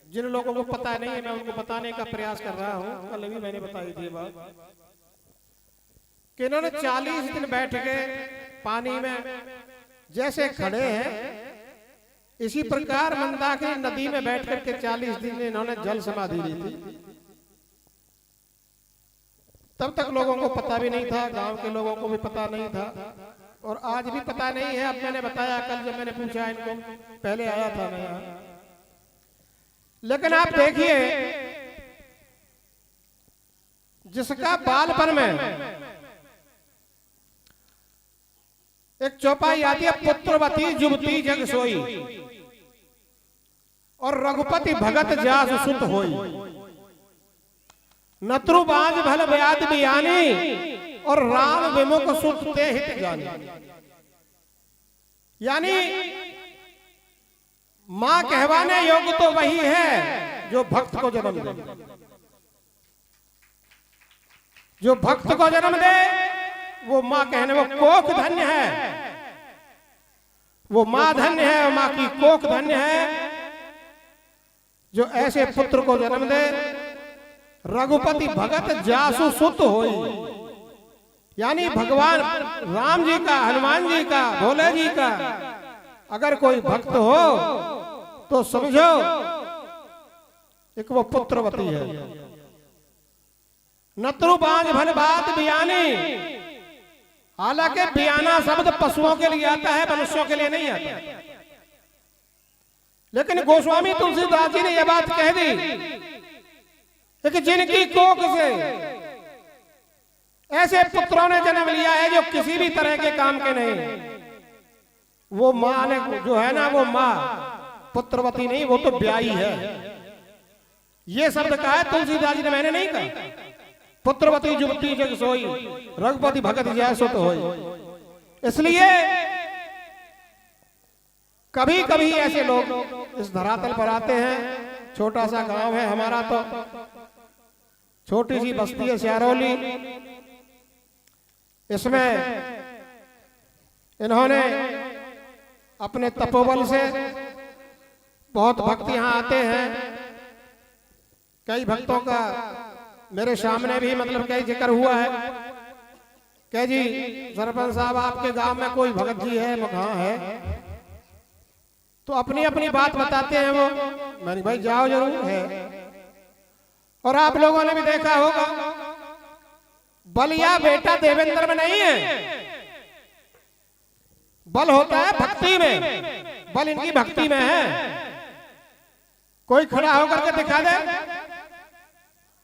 जिन लोगों को पता नहीं है मैं उनको बताने का प्रयास कर रहा हूं। कल भी मैंने बताई थी बात कि इन्होंने 40 दिन बैठ के पानी में जैसे खड़े हैं, इसी प्रकार मंदाकिनी नदी में बैठ करके 40 दिन इन्होंने जल समाधि ली थी। तब तक लोगों को पता भी नहीं था, गांव के लोगों को भी पता नहीं था और आज भी पता नहीं है। अब मैंने बताया कल जब मैंने पूछा इनको, पहले आया था मैं यहाँ। लेकिन आप देखिए, जिसका बालपन में एक चौपाई आती है, पुत्रवती जुबती जग सोई और रघुपति भगत जास सुत होई, नत्रु बाज भल ब्याद बियानी और राम विमुख सुत ते हित जानी। यानी मां कहवाने योग्य तो वही है जो भक्त को जन्म दे। जो भक्त को जन्म दे वो मां कहने, वो कोख धन्य है, वो मां धन्य है, मां की कोख धन्य है जो ऐसे पुत्र को जन्म दे। रघुपति भगत जासु सुत होई, यानी भगवान राम जी का, हनुमान जी का, भोले जी का अगर कोई भक्त हो तो समझो एक वो पुत्रवती है। नत्रु बांझ भल बात बियानी, हालांकि बियाना शब्द पशुओं के लिए आता है, मनुष्यों के लिए नहीं आता। लेकिन गोस्वामी तुलसीदास जी ने यह बात कह दी कि जिनकी कोख से ऐसे पुत्रों ने जन्म लिया है जो किसी भी तरह के काम के नहीं, वो मां ने जो है ना, वो मां पुत्रवती नहीं, वो तो ब्याई है। ये शब्द कहा है तुलसीदास जी ने, मैंने नहीं कहा। पुत्रवती जुबती जग सोई, रघुपति भगत जैसो तो होई। इसलिए कभी कभी ऐसे लोग इस धरातल पर आते हैं। छोटा सा गांव है हमारा, तो छोटी सी बस्ती है सियारौली। इसमें इन्होंने अपने तपोबल से बहुत भक्त यहाँ आते हैं। कई भक्तों का मेरे सामने भी मतलब कई जिक्र हुआ है कह जी सरपंच साहब आपके गांव में कोई भगत जी है, कहाँ है? तो अपनी अपनी बात बताते हैं वो। मैंने भाई जाओ, जरूर है। और आप लोगों ने भी देखा होगा, बलिया बेटा देवेंद्र में नहीं है, बल होता है भक्ति में, बल इनकी भक्ति में है। कोई खड़ा होकर के दिखा दे,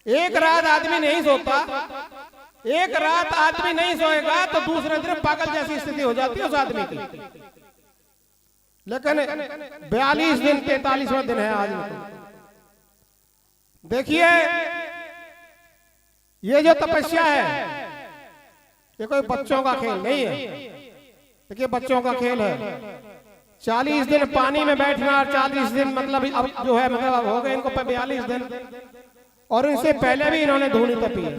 एक रात आदमी नहीं सोता, एक रात आदमी नहीं सोएगा तो दूसरे दिन पागल जैसी स्थिति हो जाती है उस आदमी की। लेकिन 42 दिन 43वां दिन है आज। देखिए ये जो तपस्या है ये कोई बच्चों का खेल नहीं है। देखिए बच्चों का खेल है। 40 दिन पानी में बैठना, 40 दिन मतलब अब जो है मतलब हो गए इनको 42 दिन, और इनसे पहले भी इन्होंने धूनी तपी है।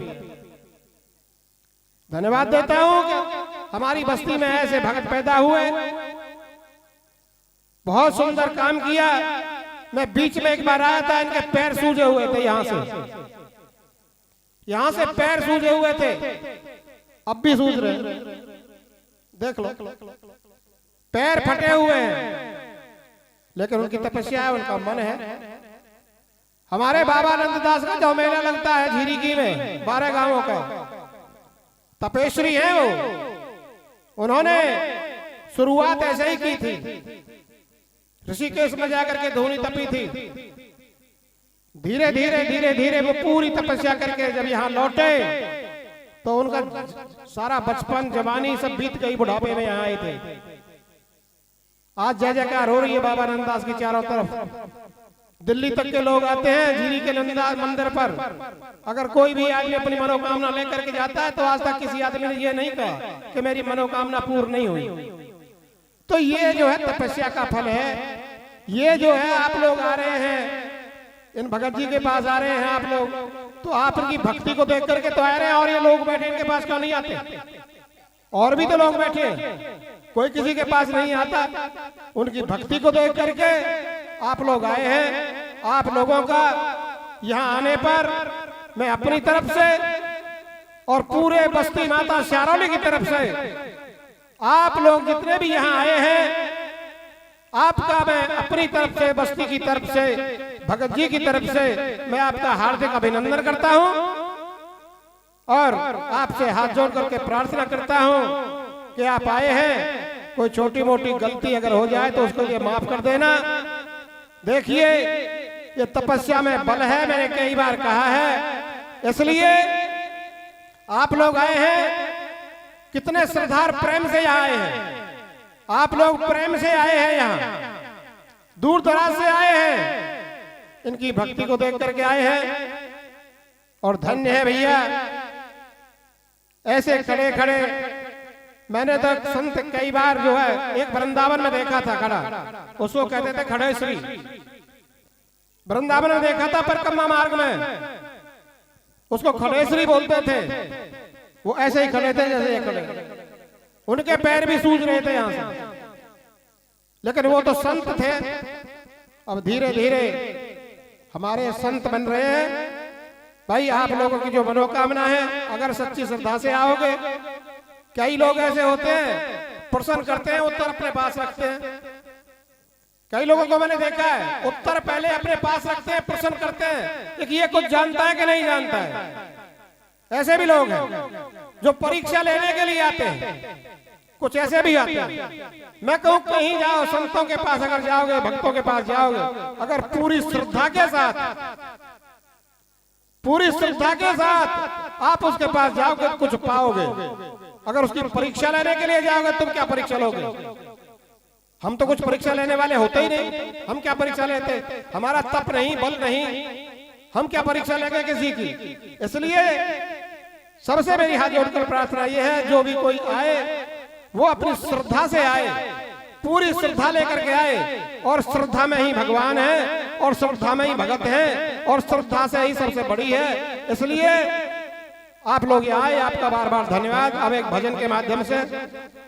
धन्यवाद देता हूं कि हमारी बस्ती में ऐसे भगत पैदा हुए, बहुत सुंदर काम किया। मैं बीच में एक बार आया था, इनके पैर सूजे हुए थे, यहां से पैर सूजे हुए थे, अब भी सूज रहे, देख लो, पैर फटे हुए हैं। लेकिन उनकी तपस्या है, उनका मन है। हमारे बाबा नंददास का जो मेला लगता है झीरीकी में, 12 गांवों का, तपेश्वरी है वो। उन्होंने शुरुआत ऐसे ही की थी, ऋषिकेश में जाकर के धूनी तपी थी। धीरे धीरे धीरे धीरे वो पूरी तपस्या करके जब यहाँ लौटे तो उनका सारा बचपन जवानी सब बीत गई, बुढ़ापे में यहाँ आए थे। आज जय जयकार हो रही है बाबा नंददास की चारों तरफ। दिल्ली तक के लोग आते हैं झीरी के नंददास मंदिर पर। अगर कोई भी आदमी अपनी मनोकामना लेकर के जाता है तो आज तक किसी आदमी ने ये नहीं कहा कि मेरी मनोकामना पूर्ण नहीं हुई। तो ये जो है तपस्या का फल है। ये जो है आप लोग आ रहे हैं, इन भगत जी के पास आ रहे हैं आप लोग, तो आप इनकी भक्ति को देख करके तो आ रहे हैं। और ये लोग बैठे इनके पास क्यों नहीं आते? और भी तो लोग बैठे, कोई किसी के पास नहीं आता। उनकी भक्ति को देख करके आप लोग आए हैं। आप लोगों का यहाँ आने पर मैं अपनी तरफ से और पूरे बस्ती माता शारोली की तरफ से आप लोग जितने भी यहाँ आए हैं, आपका मैं अपनी तरफ से, बस्ती की तरफ से, भगत जी की तरफ से मैं आपका हार्दिक अभिनंदन करता हूँ और आपसे हाथ जोड़ करके प्रार्थना करता हूँ कि आप आए हैं, कोई छोटी मोटी गलती अगर हो जाए तो उसको ये माफ कर देना। देखिए, ये तपस्या में बल है, मैंने कई बार कहा है, इसलिए आप लोग आए हैं, कितने श्रद्धार प्रेम से यहाँ आए हैं, आप लोग प्रेम से आए हैं, यहाँ दूर दराज से आए हैं, इनकी भक्ति को देख करके आए हैं और धन्य है भैया। ऐसे खड़े खड़े मैंने तो संत कई बार जो है एक वृंदावन में देखा था खड़ा, उसको कहते थे खड़े श्री, वृंदावन में देखा था परिक्रमा मार्ग में, उसको खड़े श्री बोलते थे। वो ऐसे ही खड़े थे जैसे ये खड़े, उनके पैर भी सूज रहे थे यहां से, लेकिन वो तो संत थे। अब धीरे धीरे हमारे संत बन रहे हैं। भाई आप लोगों की जो मनोकामना है, अगर सच्ची श्रद्धा से आओगे, कई लोग ऐसे होते हैं प्रश्न करते हैं, उत्तर अपने पास रखते हैं। कई लोगों को मैंने देखा है, उत्तर पहले अपने पास रखते हैं, प्रश्न करते हैं कि ये कुछ जानता है कि नहीं जानता है। ऐसे भी लोग हैं जो परीक्षा लेने के लिए आते हैं, कुछ ऐसे भी आते हैं। मैं कहूं कहीं जाओ, संतों के पास अगर जाओगे, भक्तों के पास जाओगे, अगर पूरी श्रद्धा के साथ आप उसके पास जाओगे कुछ पाओगे। अगर उसकी परीक्षा लेने के लिए जाओगे तुम क्या परीक्षा लोगे? हम तो कुछ परीक्षा लेने वाले होते ही नहीं, हम क्या परीक्षा लेते? हमारा तप नहीं, बल नहीं, हम क्या परीक्षा लेंगे किसी की? इसलिए सबसे मेरी हाथ जोड़कर प्रार्थना ये है, जो भी कोई आए वो अपनी श्रद्धा से आए, पूरी श्रद्धा लेकर के आए, और श्रद्धा में ही भगवान है, और श्रद्धा में ही भगत है, और श्रद्धा से ही सबसे बड़ी है। इसलिए आप लोग आए, आपका बार बार धन्यवाद। अब एक भजन के माध्यम से